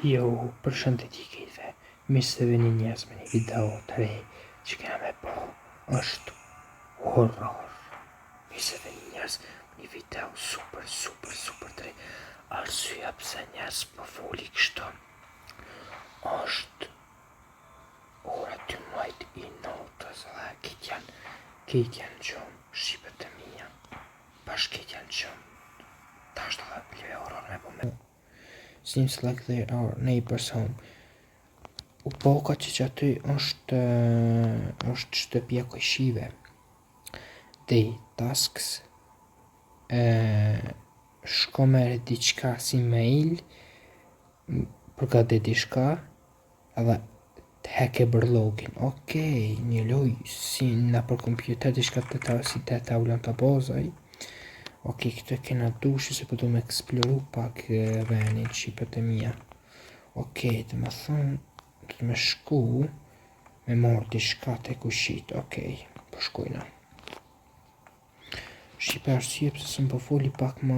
Jo, përshëndetje gjithëve. Mirë se vini njerëz me një video të re që kena me po. Është horror. Mirë se vini njerëz me një video super të re. Arsyeja pse njerëz po foli kështu është ora 12 i natës dhe këtë janë gjumë shqipet e mija. Bashkët janë gjumë. Ta është dhe live horror me po me. Seems like they are neighbors home. U poka që aty është shtëpia kojshive. Day tasks. Shko mere diçka si mail, përgati diçka, edhe të heke bërlogin. Okej, një loj si na për kompjuter diçka si të taulon të bozaj. Okej, këtë kena dushë se përdo me eksploru pak venin shqipet e mija. Okej, të me thonë, të me shku, me morë t'i shka të kushit. Okej, po shkujna. Shqipe arsye pëse së më po foli pak ma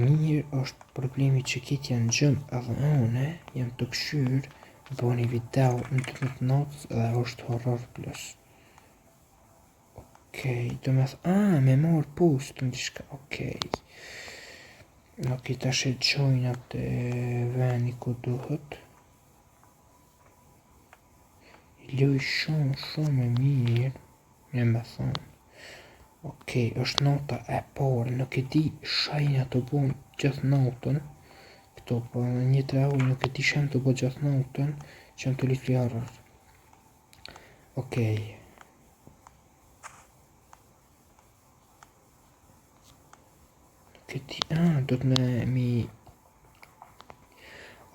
mirë është problemi që kitë janë gjëmë edhe une, jam të këshyrë, bo një video në 12 natës edhe është horror plus. Okej, do me thë, me morë post në t'i shka, okej. Okej, ta shë gjojnë atë veni ku duhet. I loj shumë e mirë, një me thonë. Okej, është nota e porë, nuk e di shajnë ato bon gjithë notën. Këto po një 3 ujë, nuk e di shajnë të bo gjithë notën, që jam të li fjarër. Okej. Do të me mi...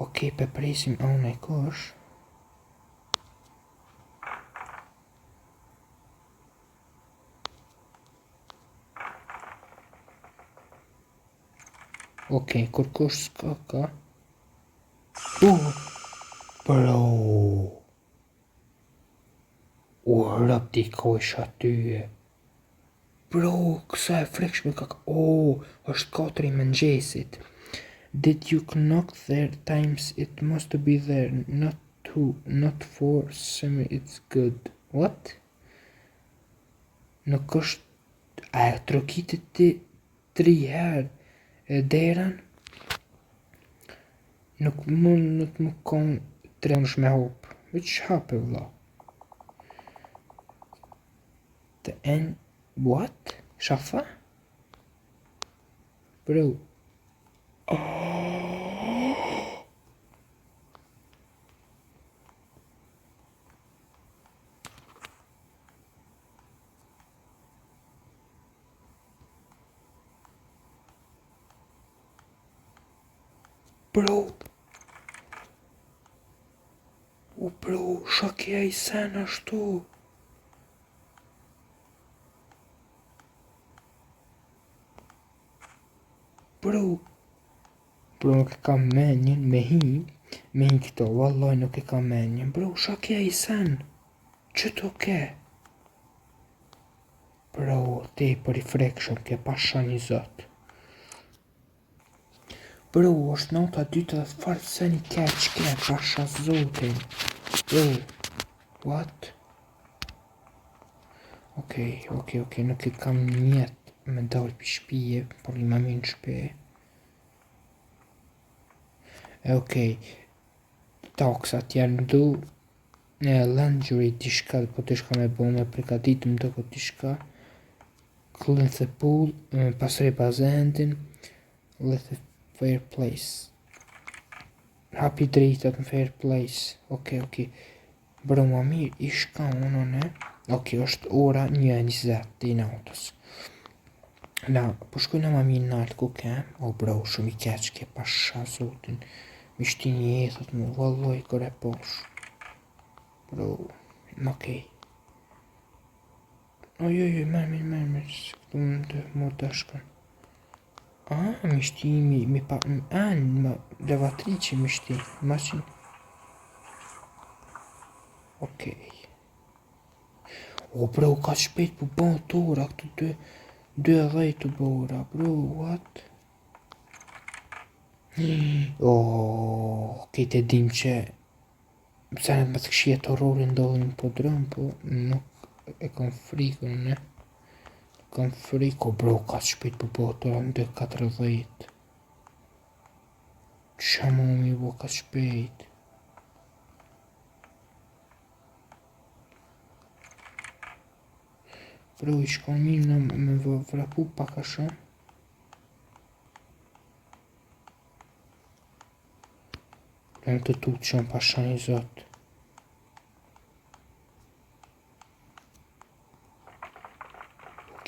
Okej, pe presim anë e kosh. Okej, kur kosh s'ka ka. Bro! U rëp t'i kosh atyje. Bro, kësa e frekshme ka... është 4 i mëngjesit. Did you knock there times it must be there, not 4, semi it's good. What? Nuk është... A e trokitit ti 3 herë deran? Nuk më konë 3 më hopë. Veç hape vla. The end... What? Shafa? Bro. Bro. Bro, shakja i sen ashtu. Bro, nuk e kam menjen me hi këto, vallaj nuk e kam menjen. Bro, shakja i sen. Që të ke? Bro, te për i frekshëm ke pasha një zot. Bro, është nota 2 dhe farë se një keq ke pasha zotin. Bro, what? Okej, nuk e kam njet me dojt për shpije, por i mami në shpe. Okej, taksat janë du, laundry tishka, po tishka me bo me prekatit më do ko tishka. Clean the pool, pasre bazendin, let the fireplace. Hapi dritat në fireplace, okej. Bro, ma mirë, i shka unë, ne? Okej, është ora 1:20 i natës. Na, po shkojna ma mirë naltë ku ke? Bro, shumë i keq ke pasha zotin. Mishti një jetët mu, valloj kore posh. Bro, okej. Ojoj, merë, se këtu më të morë dashkën. Mishti mi pa... levatrici mishti, masin. Okej. Bro, ka shpejt për bon të ora, këtu 2:10 të bora, bro, what? Këtë e dim që pse në të këshjet horrori ndodhin po drëm, po nuk e kam frikën, ne? Kam frikë, bro, ka shpejt për botë, ndë 40. Qa më mi bo ka shpejt? Bro, i shkon mirë në me vrapu pak a shumë. Në të tutë që në pasha një zotë.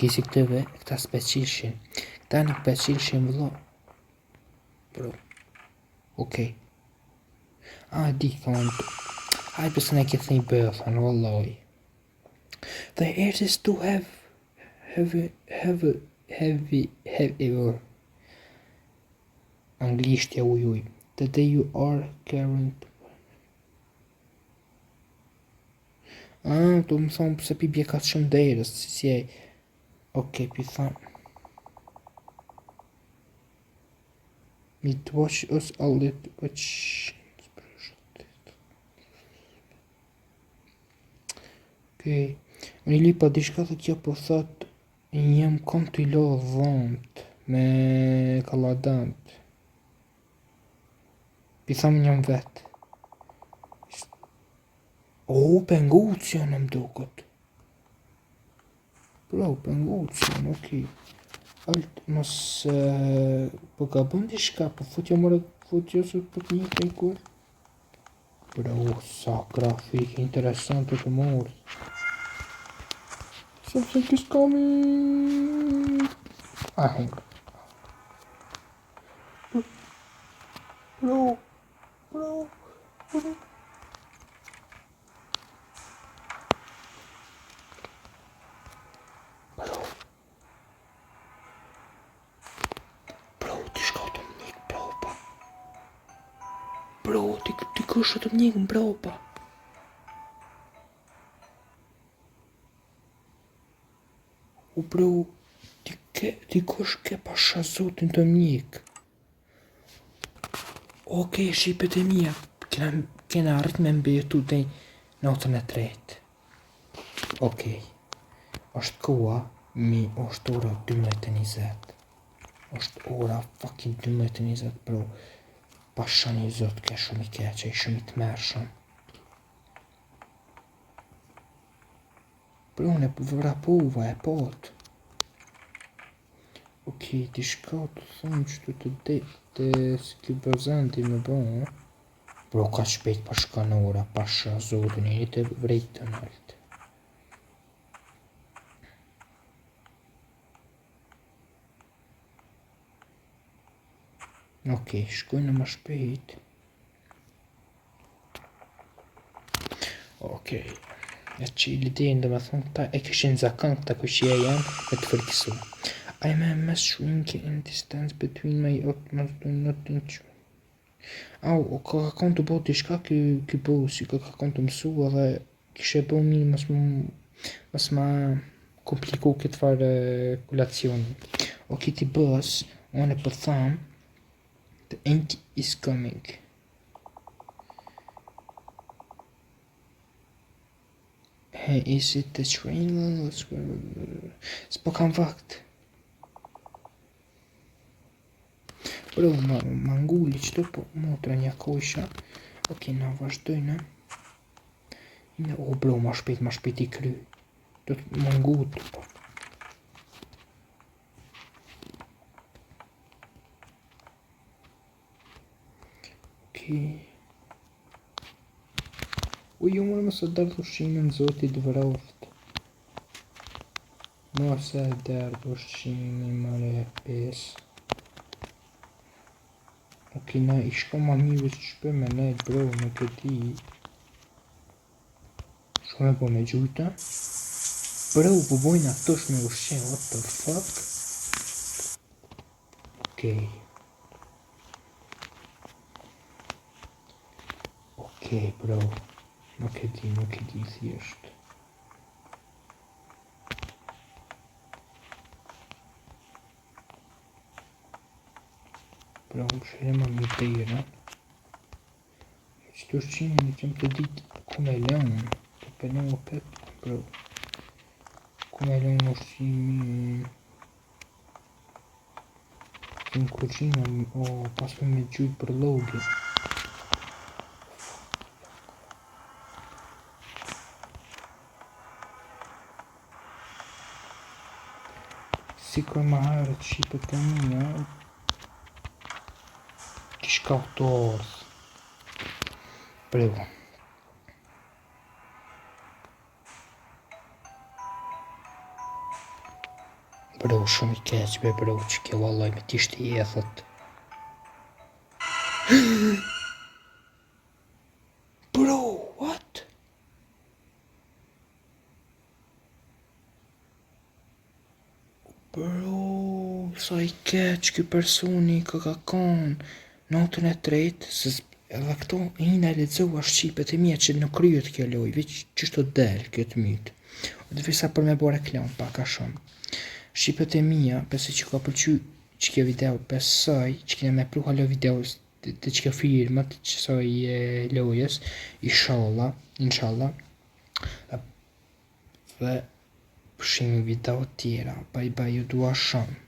Kisi këtëve, këta s'peqilshin. Këta nuk peqilshin vëllo. Bro. Okej. Di kam të... Hajde pësë ne këtë një bëthën, vëlloj. The heirs to have Anglisht ja uj. That you are current. Të më thonë pëse pi bje ka të shumë derës, si e... Okej, pi thonë. Mid watch us all it watch. Okej. Unë i lipa dishka dhe kjo po thot jam kom të i lo dhëmt me kaladant. Pi thamë njëm vetë. Pengucion në mdukët. Bro, pengucion, okej. Alt, mos po ka bën dishka, po futja se po të një të i kur. Bro, sa grafik interesante të morë. Something is coming. Hang. Bro. Bro, ti shka të më njëkë, bro, pa. Bro, ti kështë të më njëkë, bro, pa. Bro, ti kush ke pasha zotin të mjek. Okej, shqipet e mija. Kena arrit me mbetu dhe notën e tretë. Okej. Është koha është ora 12:20. Është ora fucking 12:20, bro. Pasha një zot ke shumë i keqe, i shumë i të mërshëm. Bro, ne vrapuva e potë. Okej, ti shka të thonë që të të s'ki bëzandi me bo, Bro, ka shpejt pa shka në ora, pasha zotin, e të vrejt të nëllët. Okej, shkojnë më shpejt. Okej. E që i lidejnë dhe me thonë këta e këshin zakon këta këshia janë me të frikësu. I must shrink in distance between my utmost do not inch. Ka kanë të bëti shka ky bosi, ka kanë të mësu edhe kishe bo mirë mas ma kompliku këtë farë kulacioni. Ti bës, unë e për thamë, the end is coming. Hey, is it the train? S'po kam vakt. Bro, ma ngulli qëto po motra një kojsha. Okej, na vazhdojnë. Bro, ma shpejt i kry. Do të më ngut. Okej. Ju mërë mësë dërë ushqimin zotit vëroft. Mëse dërë ushqimin mëre e pesë. Okej, na i shko ma mirë që shpër me nejt, bro, me këti. Shko me po me gjujta. Bro, po bojnë atosh me ushqim, what the fuck? Okej. Okej, bro. Nuk e di thjesht. Bro, shëre më një pejra. Që të ushqimin e qëmë të ditë ku me lënë. Të pëllon o këtë, bro. Ku me lënë ushqimin. Në kuqina, o pas me gjujt për logi. Sikur më herët shqipet e mija, kishka këto orë. Bro. Bro, shumë i keq be bro, që kjo vallaj me t'ishtë i ethët. Bro, what? Bro, sa i keq ky personi ka kon notën e tretë, se edhe këto hina e lexova shqipet e mia që nuk kryet kjo loj, veç ç'është del këtë myt. Dhe visa për me bo reklam pak a shumë. Shqipet e mia, besoj që ka pëlqy që kjo video, besoj që kena me pru halo videos të që kjo firmët qësoj lojës, inshallah, dhe pëshimi video tjera, bye bye, ju dua shumë.